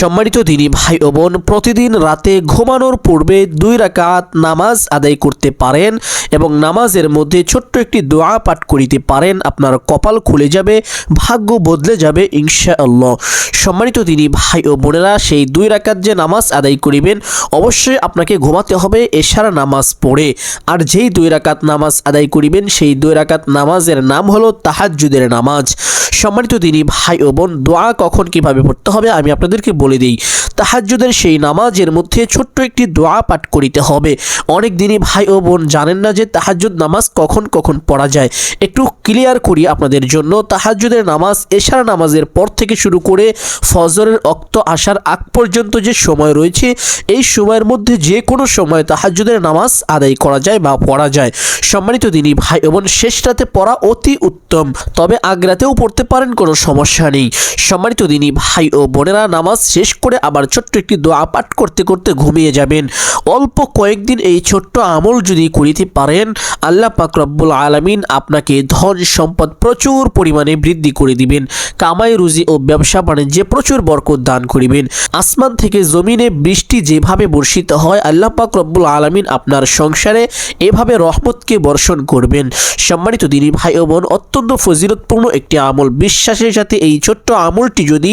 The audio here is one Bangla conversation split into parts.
সম্মানিত দিনী ভাই ও বোন, প্রতিদিন রাতে ঘুমানোর পূর্বে 2 রাকাত নামাজ আদায় করতে পারেন এবং নামাজের মধ্যে ছোট্ট একটি দোয়া পাঠ করিতে পারেন। আপনার কপাল খুলে যাবে, ভাগ্য বদলে যাবে ইনশাআল্লাহ। সম্মানিত দিনী ভাই ও বোনেরা, সেই 2 রাকাত যে নামাজ আদায় করিবেন, অবশ্যই আপনাকে ঘুমাতে হবে এশার নামাজ পড়ে। আর যেই 2 রাকাত নামাজ আদায় করিবেন, সেই 2 রাকাত নামাজের নাম হলো তাহাজ্জুদের নামাজ। সম্মানিত দিনী ভাই ও বোন, দোয়া কখন কিভাবে পড়তে হবে আমি আপনাদেরকে বলে দিই। তাহাজ্জুদের সেই নামাজের মধ্যে ছোট্ট একটি দোয়া পাঠ করিতে হবে। অনেক দিনই ভাই ও বোন জানেন না যে তাহাজ্জুদ নামাজ কখন কখন পড়া যায়। একটু ক্লিয়ার করি আপনাদের জন্য। তাহাজ্জুদের নামাজ এশার নামাজের পর থেকে শুরু করে ফজরের ওয়াক্ত আসার আগ পর্যন্ত যে সময় রয়েছে, এই সময়ের মধ্যে যে কোনো সময় তাহাজ্জুদের নামাজ আদায় করা যায় বা পড়া যায়। সম্মানিত দিনী ভাই ও বোন, শেষ রাতে পড়া অতি উত্তম, তবে আগ রাতেও পড়তে পারেন, কোনো সমস্যা নেই। সম্মানিত দিনী ভাই ও বোনেরা, নামাজ শেষ করে আবার ছোট্ট একটি দোয়া পাঠ করতে করতে ঘুমিয়ে যাবেন। অল্প কয়েকদিন এই ছোট্ট আমল যদি করিতে পারেন, আল্লাহ পাক রব্বুল আলামিন আপনাকে ধন সম্পদ প্রচুর পরিমাণে বৃদ্ধি করে দিবেন। কামাই রুজি ও ব্যবসা বাণিজ্যে প্রচুর বরকত দান করিবেন। আসমান থেকে জমিনে বৃষ্টি যেভাবে বর্ষিত হয়, আল্লাহ পাক রব্বুল আলামিন আপনার সংসারে এভাবে রহমতকে বর্ষণ করবেন। সম্মানিত দিনী ভাই ও বোন, অত্যন্ত ফজিলতপূর্ণ একটি আমল। বিশ্বাসের সাথে এই ছোট্ট আমলটি যদি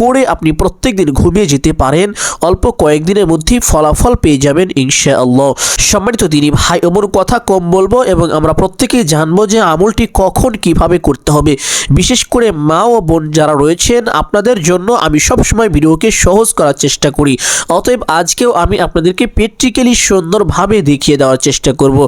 করে আপনি প্রত্যেক দিন ঘুমিয়ে যেতে পারেন, অল্প কয়েকদিনের মধ্যেই ফলাফল পেয়ে যাবেন ইনশাআল্লাহ। সম্মানিত দিনী ভাই ও বোন, কথা কম বলবো এবং আমরা প্রত্যেকেই জানবো যে আমলটি কখন কিভাবে করতে হবে। বিশেষ করে মা ও বোন যারা রয়েছেন, আপনাদের জন্য আমি সবসময় ভিডিওকে সহজ করার চেষ্টা করি। অতএব আজকেও আমি আপনাদেরকে প্র্যাকটিক্যালি সুন্দরভাবে দেখিয়ে দেওয়ার চেষ্টা করব।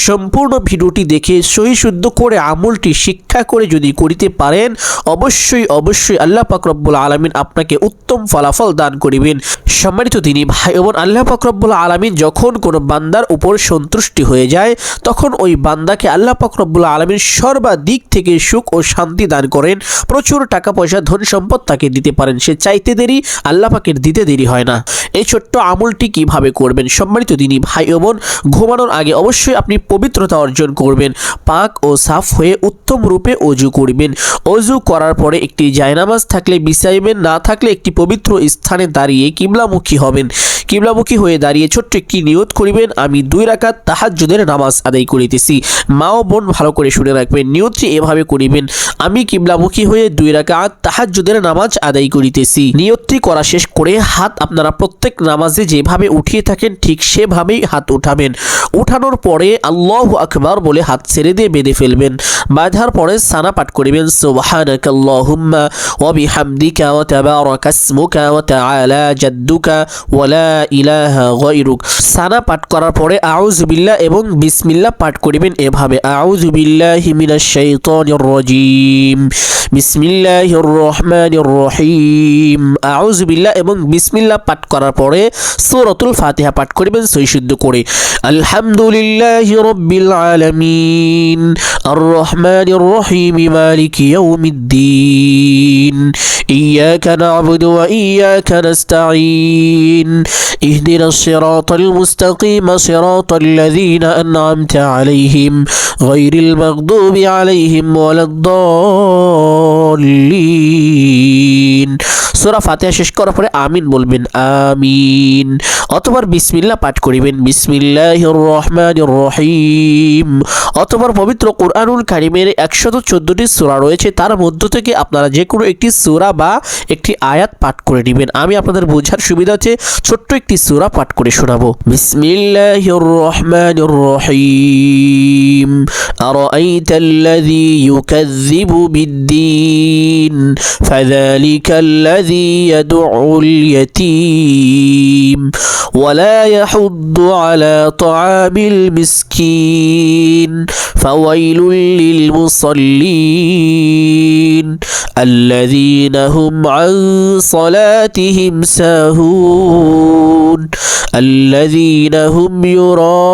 সম্পূর্ণ ভিডিওটি দেখে সহি শুদ্ধ করে আমলটি শিক্ষা করে যদি করিতে পারেন, অবশ্যই অবশ্যই আল্লাহ পাক রব্বুল আলামিন আপনাকে উত্তম ফলাফল দান করিবেন। সম্মানিত দিনী ভাই ও বোন, আল্লাহ পাক রব্বুল আলামিন যখন কোনো বান্দার উপর সন্তুষ্টি হয়ে যায়, তখন ওই বান্দাকে আল্লাহ পাক রব্বুল আলামিন সর্বাদিক থেকে সুখ ও শান্তি দান করেন। প্রচুর টাকা পয়সা ধন সম্পদ তাকে দিতে পারেন। সে চাইতে দেরি, আল্লাহ পাকের দিতে দেরি হয় না। এই ছোট্ট আমলটি কিভাবে করবেন? সম্মানিত দিনী ভাই ও বোন, ঘুমানোর আগে অবশ্যই আপনি পবিত্রতা অর্জন করবেন। পাক ও সাফ হয়ে উত্তম রূপে অজু করবেন। অজু করার পরে একটি জায়নামাজ থাকলে বিছাইবেন, না থাকলে একটি পবিত্র স্থানে দাঁড়িয়ে কিবলামুখী হবেন। কিবলামুখী হয়ে দাঁড়িয়ে ছোট্ট একটি নিয়ত করিবেন, আমি 2 রাকাত তাহাজ্জুদের নামাজ আদায় করিতেছি। মা ও বোন ভালো করে শুনে রাখবেন। নিয়তটি এভাবে করিবেন, আমি কিবলামুখী হয়ে 2 রাকাত তাহাজ্জুদের নামাজ আদায় করিতেছি। নিয়তটি করা শেষ করে হাত আপনারা প্রত্যেক নামাজে যেভাবে উঠিয়ে থাকেন, ঠিক সেভাবেই হাত উঠাবেন। উঠানোর পরে আল্লাহু আকবার বলে হাত ছেড়ে দিয়ে বেঁধে ফেলবেন। বাঁধার পরে সানা পাঠ করিবেন, সুবহানাকাল্লাহুম্মা ওয়া বিহামদিকা ওয়া তাবারাকা ইসমুকা ওয়া তাআলা জাদ্দুকা ওয়া লা ইলাহা গায়রুক। সানা পাঠ করার পরে আউযু বিল্লাহ এবং বিসমিল্লাহ পাঠ করিবেন এভাবে, আউযু বিল্লাহি মিনাশ শাইতানির রাজীম, বিসমিল্লাহির রহমানির রহিম। আউযু বিল্লাহ এবং বিসমিল্লাহ পাঠ করার পরে সূরাতুল ফাতিহা পাঠ করিবেন সহি শুদ্ধ করে। আলহামদুলিল্লাহি রাব্বিল আলামিন, আর রহমানির রহিম, মালিকি ইয়াউমিদ্দিন, ইয়াকা না'বুদু ওয়া ইয়াকা নাস্তাঈন, ইহদিনাস সিরাতাল মুস্তাকিম, সিরাতাল লাযীনা আন'আমতা আলাইহিম, গায়রিল মাগদুবি আলাইহিম ওয়ালাদ-দাল্লিন। সূরা ফাতিহা শেষ করার পরে আমিন বলবেন, আমিন। অতঃপর বিসমিল্লাহ পাঠ করিবেন, বিসমিল্লাহির রহমানির রহিম। অতঃপর পবিত্র কুরআনুল কারীমের 114টি সূরা রয়েছে, তার মধ্য থেকে আপনারা যে কোনো একটি সূরা বা একটি আয়াত পাঠ করে নেবেন। আমি আপনাদের বোঝার সুবিধাতে ছোট্ট একটি সূরা পাঠ করে শোনাবো। বিসমিল্লাহির রহমানির রহিম, আরাআইতাল্লাযী ইউকাযযিবু বিদ্দীন, ফাযালিকাল্লাযী ইয়াদউল ইয়াতীম ওয়া লা ইয়াহুদ্দু আলা তাআমিল মিসকিন, ফাওয়াইলুল লিল মুসাল্লিন, আল্লাযীনা হুম আন সালাতিহিম সাহুন, আল্লাযীনা হুম ইউরাউন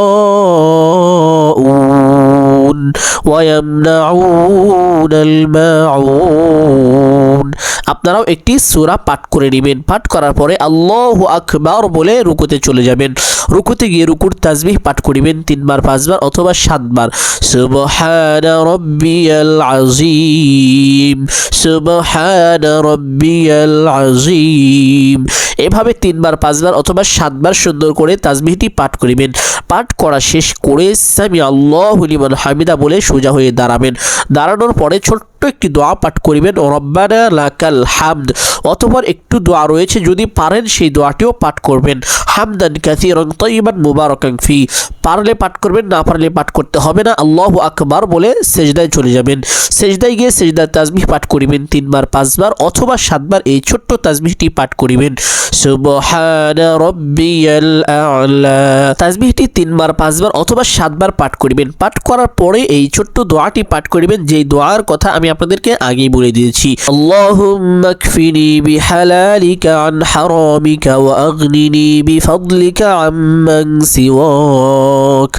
ওয়া ইয়ামনাউনাল মাউন, আপনারাও একটি সূরা পাঠ করে নেবেন। পাঠ করার পরে আল্লাহু আকবার বলে রুকুতে চলে যাবেন। রুকুতে গিয়ে রুকুর তাসবিহ পাঠ করিবেন 3 বার 5 বার অথবা 7 বার। সুবহানা রাব্বিয়াল আযীম, সুবহানা রাব্বিয়াল আযীম, এভাবে 3 বার 5 বার অথবা 7 বার সুন্দর করে তাসবিহটি পাঠ করিবেন। পাঠ করা শেষ করে সামি আল্লাহু লিমান হামিদা বলে সোজা হয়ে দাঁড়াবেন। দাঁড়ানোর পরে ছোট্ট একটি দোয়া পাঠ করিবেন, রব্বানা লাকাল হামদ। অতঃপর একটু দোয়া রয়েছে, যদি পারেন সেই দোয়াটিও পাঠ করবেন, হামদান কাসীরান তাইয়িবান মুবারাকান ফি। পারলে পাঠ করবেন, না পারলে পাঠ করতে হবে না। আল্লাহু আকবার বলে সেজদায় চলে যাবেন। সেজদায় গিয়ে সেজদার তাসবিহ পাঠ করিবেন 3 বার 5 বার অথবা 7 বার। এই ছোট্ট তাসবিহটি পাঠ করিবেন, সুবহানা রাব্বিয়াল আ'লা। তাসবিহটি 3 বার 5 বার অথবা 7 বার পাঠ করিবেন। পাঠ করার পরে এই ছোট্ট দোয়াটি পাঠ করিবেন, যেই দোয়ার কথা আমি আপনাদেরকে আগেই বলে দিয়েছি। আল্লাহুম্মা কফিনি বিহালালিকা আন হারামিকা ওয়া আগনিনি বিফাদলিকা আম্মান সিওয়াক।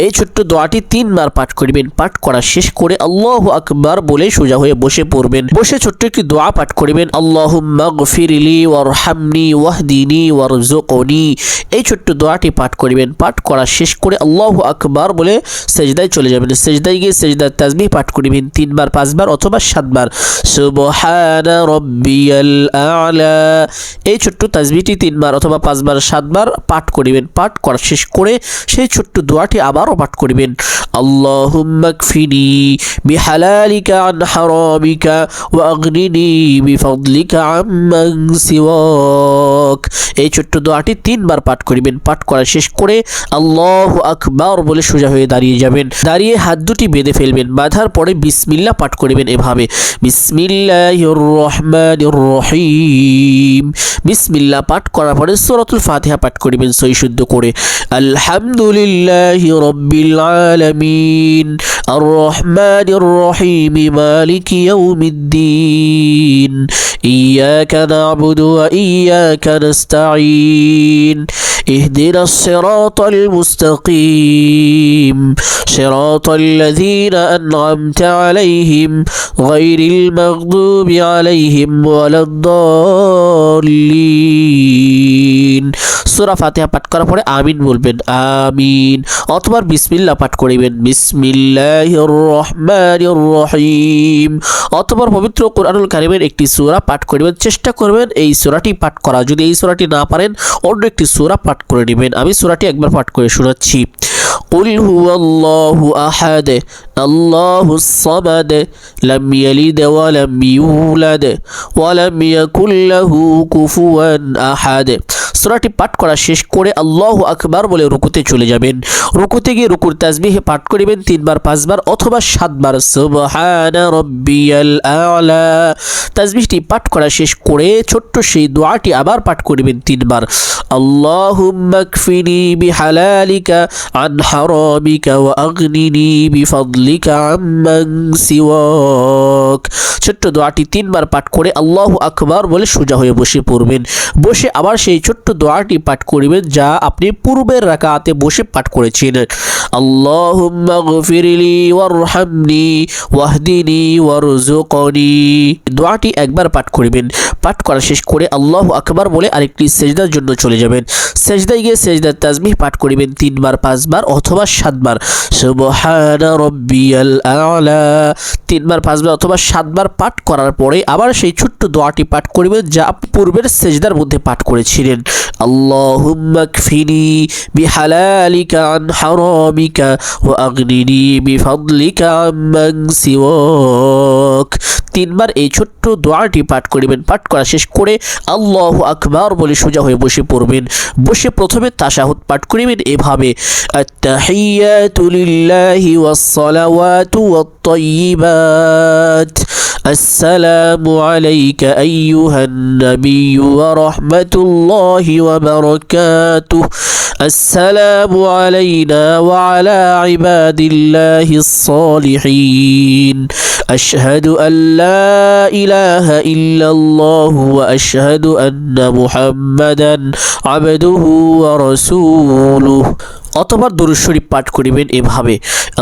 এই ছোট্ট দোয়াটি 3 বার পাঠ করিবেন। পাঠ করা শেষ করে আল্লাহু আকবার বলে সোজা হয়ে বসে পড়বেন। বসে ছোট্ট একটি দোয়া পাঠ করিবেন, আল্লাহুম্মা গফিরলি ওয়ারহামনি ওয়াহদিনি ওয়ারযুকনি। এই ছোট্ট দোয়াটি পাঠ করিবেন। পাঠ করা শেষ করে আল্লাহু আকবার বলে সেজদায় চলে যাবেন। সেজদায় গিয়ে সেজদার তাসবিহ পাঠ করিবেন 3 বার 5 বার অথবা 7 বার। সুবহানা রাব্বিয়াল আ'লা। এই ছোট্ট তাসবিহটি 3 বার অথবা 5 বার 7 বার পাঠ করিবেন। পাঠ করা শেষ করে সেই ছোট্ট দোয়াটি আবারও পাঠ করিবেন, আল্লাহুম্মা কফিনি বিহালালিকা আন হারামিকা ওয়া আগনিনি বিফাদলিকা আম্মান সিওয়াক। এই ছোট্ট দোয়াটি 3 বার পাঠ করিবেন। পাঠ করা শেষ করে আল্লাহু আকবার বলে সোজা হয়ে দাঁড়িয়ে যাবেন। দাঁড়িয়ে হাত দুটি বেঁধে ফেলবেন। বাঁধার পরে বিসমিল্লাহ পাঠ করিবেন এভাবে, বিসমিল্লাহির রহমানির রহিম। বিসমিল্লাহ পাঠ করার পরে সূরাতুল ফাতিহা পাঠ করিবেন সহি শুদ্ধ করে। আলহামদুলিল্লাহি রাব্বিল আলামিন আর রহমানির রহিম মালিকি ইয়াউমিদ্দিন ইয়াকা না'বুদু ওয়া ইয়াকা নাস্তাঈন ইহদিনাস সিরাতাল মুস্তাকিম সিরাতাল লাযীনা আন'আমতা আলাইহিম গায়রিল মাগদুবি আলাইহিম ওয়ালাদ-দাল্লিন। সূরা ফাতিহা পাঠ করার পরে আমিন বলবেন, আমিন। অথবা বিসমিল্লাহ পাঠ করিবেন, বিসমিল্লাহির রহমানির রহিম। অথবা পবিত্র কোরআনুল কারীমের একটি সূরা পাঠ করিবেন। চেষ্টা করবেন এই সূরাটি পাঠ করা। যদি এই সূরাটি না পারেন অন্য একটি সূরা পাঠ করে নেবেন। আমি সূরাটি একবার পাঠ করে শোনাচ্ছি। قل هو الله أحد الله الصمد لم يلد ولم يولد ولم يكن له كفوا أحد। সূরাটি পাঠ করা শেষ করে আল্লাহু আকবার বলে রুকুতে চলে যাবেন। রুকুতে গিয়ে রুকুর তাসবিহ পাঠ করিবেন 3 বার 5 বার অথবা 7 বার। সুবহানা রাব্বিয়াল আ'লা। তাসবিহটি পাঠ করা শেষ করে ছোট্ট সেই দোয়াটি আবার পাঠ করিবেন 3 বার, আল্লাহুম্মা কফিনি বিহালালিকা আন হারামিকা ওয়া আগনিনি বিফাদলিকা আম্মান সিওয়াক। ছোট্ট দোয়াটি 3 বার পাঠ করে আল্লাহু আকবার বলে সোজা হয়ে বসে পড়বেন। বসে আবার সেই ছোট্ট দোয়াটি পাঠ করিবেন যা আপনি পূর্বের রাকাতে বসে পাঠ করেছিলেন, আল্লাহুম্মা গফিরলি ওয়ারহামনি ওয়াহদিনি ওয়ারযুকনি। দোয়াটি একবার পাঠ করিবেন। পাঠ করা শেষ করে আল্লাহু আকবার বলে আরেকটি সেজদার জন্য চলে যাবেন। সেজদায় গিয়ে সেজদার তাসবিহ পাঠ করিবেন 3 বার 5 বার অথবা 7 বার। সুবহানা রাব্বিয়াল আ'লা। 3 বার 5 বার অথবা 7 বার পাঠ করার পরে আবার সেই ছোট্ট দোয়াটি পাঠ করিবেন যা পূর্বের সেজদার মধ্যে পাঠ করেছিলেন, আল্লাহুম্মা কফিনি বিহালালিকা আন হারামিকা ওয়া আগনিনি বিফাদলিকা আম্মান সিওয়াক। 3 বার এই ছোট্ট দোয়াটি পাঠ করিবেন। পাঠ করা শেষ করে আল্লাহু আকবার বলে সোজা হয়ে বসে পড়বেন। বসে প্রথমে তাশাহুদ পাঠ করিবেন এভাবে, আত-তাহিয়াতু লিল্লাহি ওয়াস-সালাওয়াতু ওয়াত-তাইয়্যিবাত আসসালামু আলাইকা আইয়ুহান নাবিয়্যু ওয়া রাহমাতুল্লাহি ওয়া বারাকাতুহু আসসালামু আলাইনা ওয়া আলা ইবাদিল্লাহিস সালিহিন আশহাদু আন লা ইলাহা ইল্লাল্লাহু ওয়া আশহাদু আন্না মুহাম্মাদান আবদুহু ওয়া রাসূলুহু অথবা দুরূদ শরীফ পাঠ করিবেন এভাবে,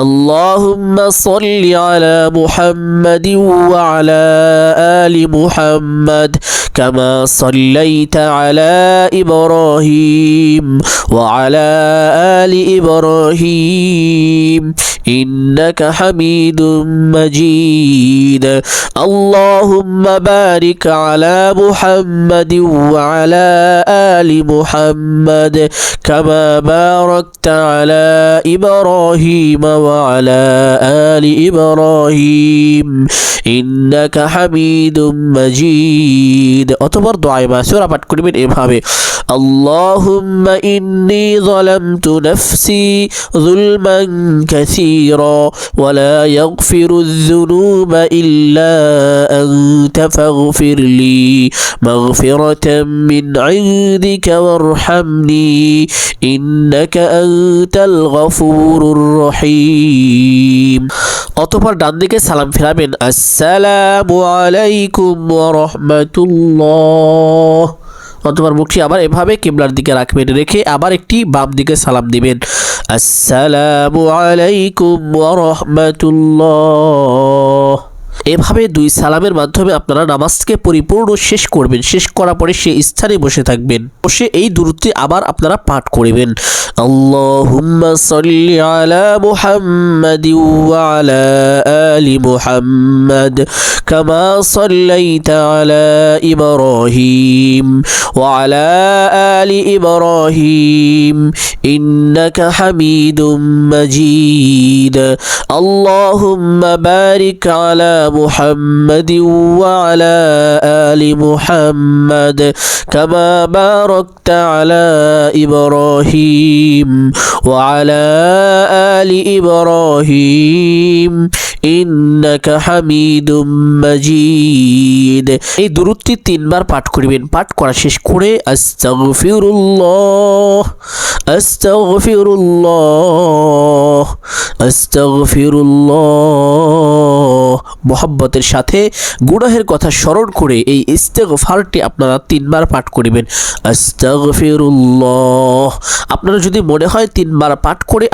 আল্লাহুম্মা সাল্লি আলা মুহাম্মাদিন ওয়া আলা আলি মুহাম্মাদ কামা সাল্লাইতা আলা ইব্রাহিম ওয়া আলা আলি ইব্রাহিম ইন্নাকা হামিদুম মাজিদ। আল্লাহুম্মা বারিক আলা মুহাম্মাদিন ওয়া আলা আলি মুহাম্মাদ কামা বারাকতা আলা ইব্রাহিম ওয়া আলা আলি ইব্রাহিম ইন্নাকা হামিদুম মাজিদ। অতঃপর দোয়া মাসুরা পাঠ করিবেন এভাবে, আল্লাহুম্মা ইন্নী যালামতু নাফসি যুলমান কাসীরা ওয়া লা ইয়াগফিরুয যুনুবা ইল্লা আনতা ফাগফিরলি মাগফিরাতাম মিন ইনদিকা ওয়ারহামনি ইন্নাকা আনতাল গফুরুর রহিম। অতঃপর ডান দিকে সালাম ফিরাবেন, আসসালামু আলাইকুম ওয়া রাহমাতুল্লাহ। অতঃপর মুখটি আবার এভাবে কিবলার দিকে রাখবেন, রেখে আবার একটি বাম দিকে সালাম দিবেন, আসসালামু আলাইকুম ওয়া রাহমাতুল্লাহ। এভাবে দুই সালামের মাধ্যমে আপনারা নামাজকে পরিপূর্ণ শেষ করবেন। শেষ করার পরে সেই স্থানে বসে থাকবেন, বসে এই দুরূদটি আবার আপনারা পাঠ করিবেন, আল্লাহুম্মা সাল্লি আলা মুহাম্মাদিন ওয়া আলা আলি মুহাম্মাদ কামা সাল্লাইতা আলা ইব্রাহিম ওয়া আলা আলি ইব্রাহিম ইন্নাকা হামিদুম মাজিদ। আল্লাহুম্মা বারিক আলা محمد وعلى آل محمد كما باركت على إبراهيم وعلى آل إبراهيم إنك حميد مجيد। এই দুরূদটি তিনবার পাঠ করিবেন। পাঠ করা শেষ করে আস্তাগফিরুল্লাহ আস্তাগফিরুল্লাহ আস্তাগফিরুল্লাহ মোহাব্বতের সাথে গুনাহের কথা স্মরণ করে এই ইস্তেগফারটি আপনারা তিনবার পাঠ করিবেন, আস্তাগফিরুল্লাহ। আপনারা যদি মনে হয় তিনবার পাঠ করে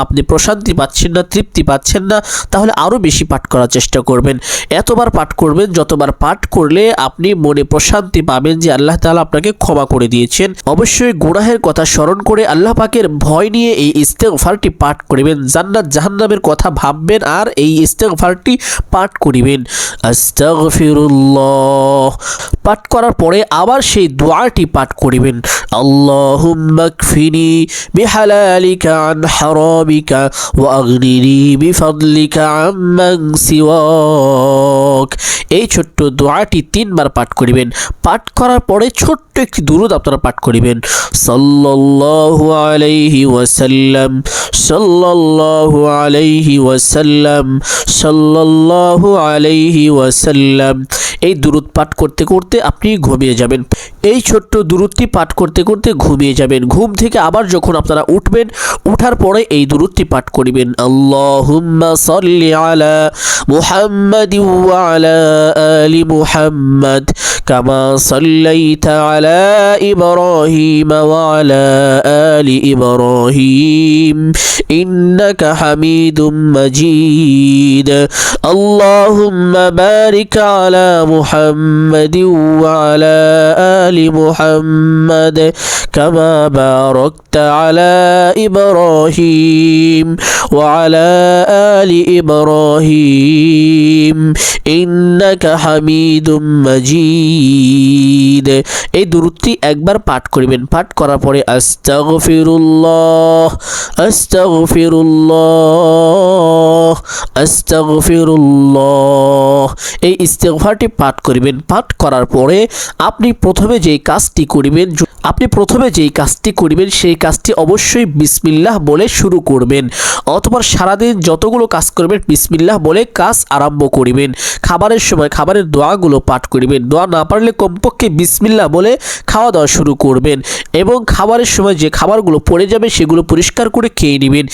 আপনি প্রশান্তি পাচ্ছেন না, তৃপ্তি পাচ্ছেন না, তাহলে আরও বেশি পাঠ করার চেষ্টা করবেন। এতবার পাঠ করবেন যতবার পাঠ করলে আপনি মনে প্রশান্তি পাবেন যে আল্লাহ তাআলা আপনাকে ক্ষমা করে দিয়েছেন। অবশ্যই গুনাহের কথা স্মরণ করে আল্লাহ পাকের ভয় নিয়ে এই ইস্তেগফারটি পাঠ করিবেন। জান্নাত জাহান্নামের কথা ভাববেন আর এই ইস্তেগফারটি পাঠ করিবেন, আস্তাগফিরুল্লাহ। পাঠ করার পরে আবার সেই দোয়াটি পাঠ করিবেন, আল্লাহুম্মা কফিনি বিহালালিকা আন হারামিকা ওয়া আগনিনি বিফাদলিকা আম্মান সিওয়াক। এই ছোট্ট দোয়াটি তিনবার পাঠ করিবেন। পাঠ করার পরে ছোট্ট একটি দুরূদ আপনারা পাঠ করিবেন, সাল্লাল্লাহু আলাইহি ওয়াসাল্লাম সাল্লাল্লাহু আলাইহি ওয়াসাল্লাম সাল্লাল্লাহু আলাইহি ওয়াসাল্লাম। এই দুরূদ পাঠ করতে করতে আপনি ঘুমিয়ে যাবেন। এই ছোট্ট দুরূদটি পাঠ করতে করতে ঘুমিয়ে যাবেন। ঘুম থেকে আবার যখন আপনারা উঠবেন, উঠার পরে এই দুরূদটি পাঠ করিবেন, আল্লাহুম্মা সাল্লি আলা মুহাম্মাদিন ওয়া আলা আলি মুহাম্মাদ কামা সাল্লাইতা আলা ইব্রাহিম ওয়া আলা আলি ইব্রাহিম ইন্নাকা হামিদুম মাজিদ। আল্লাহুম্মা বারিক আলা মুহাম্মাদিন ওয়া আলা আলি মুহাম্মাদ কামা বারাকতা আলা ইব্রাহিম ওয়া আলা আলি ইব্রাহিম ইন্নাকা হামিদুম মাজিদ। এই দুরূদটি একবার পাঠ করিবেন। পাঠ করার পরে আস্তাগফিরুল্লাহ আস্তাগফিরুল্লাহ আস্তাগফিরুল্লাহ। এই ইস্তেগফারটি পাঠ করিবেন। পাঠ করার পরে আপনি প্রথমে যেই কাজটি করিবেন সেই কাজটি অবশ্যই বিসমিল্লাহ বলে শুরু করবেন। অথবা সারাদিন যতগুলো কাজ করবেন বিসমিল্লাহ বলে কাজ আরম্ভ করিবেন। খাবারের সময় খাবারের দোয়াগুলো পাঠ করিবেন। দোয়া না পারলে কমপক্ষে বিসমিল্লাহ বলে খাওয়া দাওয়া শুরু করবেন এবং খাবারের সময় যে খাবারগুলো পড়ে যাবে সেগুলো পরিষ্কার করে খেয়ে নেবেন।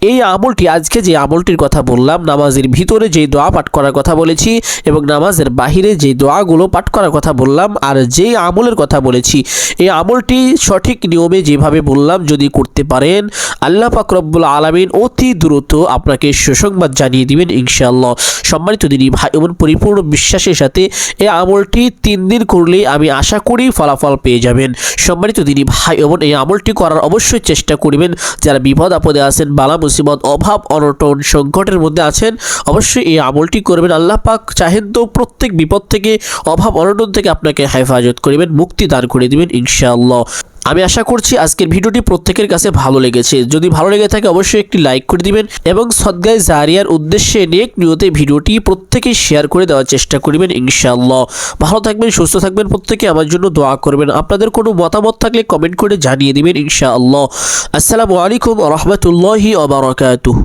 এই আমলটি, আজকে যে আমলটির কথা বললাম, নামাজের ভিতরে যেই দোয়া পাঠ করার কথা বলেছি এবং নামাজের বাহিরে যেই দোয়াগুলো পাঠ করার কথা বললাম আর যেই আমলের কথা বলেছি, এই আমলটি সঠিক সঠিক নিয়মে যেভাবে বললাম যদি করতে পারেন, আল্লাহ পাক রব্বুল আলামিন অতি দ্রুত আপনাকে সুসংবাদ জানিয়ে দিবেন ইনশাআল্লাহ। সম্মানিত দিনী ভাই বোন, পরিপূর্ণ বিশ্বাসের সাথে এই আমলটি 3 দিন করলেই আমি আশা করি ফলাফল পেয়ে যাবেন। সম্মানিত দিনী ভাই বোন, এই আমলটি করার অবশ্যই চেষ্টা করবেন। যারা বিপদ আপদে আছেন, বালা মুসিবত, অভাব অনটন সংকটের মধ্যে আছেন, অবশ্যই এই আমলটি করবেন। আল্লাহ পাক চাহেন তো প্রত্যেক বিপদ থেকে, অভাব অনটন থেকে আপনাকে হেফাজত করিবেন, মুক্তি দান করে দিবেন ইনশাআল্লাহ। আমি আশা করছি আজকের ভিডিওটি প্রত্যেকের কাছে ভালো লেগেছে। যদি ভালো লেগে থাকে অবশ্যই একটি লাইক করে দিবেন এবং সদগায়ে জারিয়ার উদ্দেশ্যে নেক নিয়তে ভিডিওটি প্রত্যেকে শেয়ার করে দেওয়ার চেষ্টা করবেন ইনশাআল্লাহ। ভালো থাকবেন, সুস্থ থাকবেন, প্রত্যেকে আমার জন্য দোয়া করবেন। আপনাদের কোনো মতামত থাকলে কমেন্ট করে জানিয়ে দিবেন ইনশাআল্লাহ। আসসালামু আলাইকুম ওয়া রাহমাতুল্লাহি ওয়া বারাকাতুহু।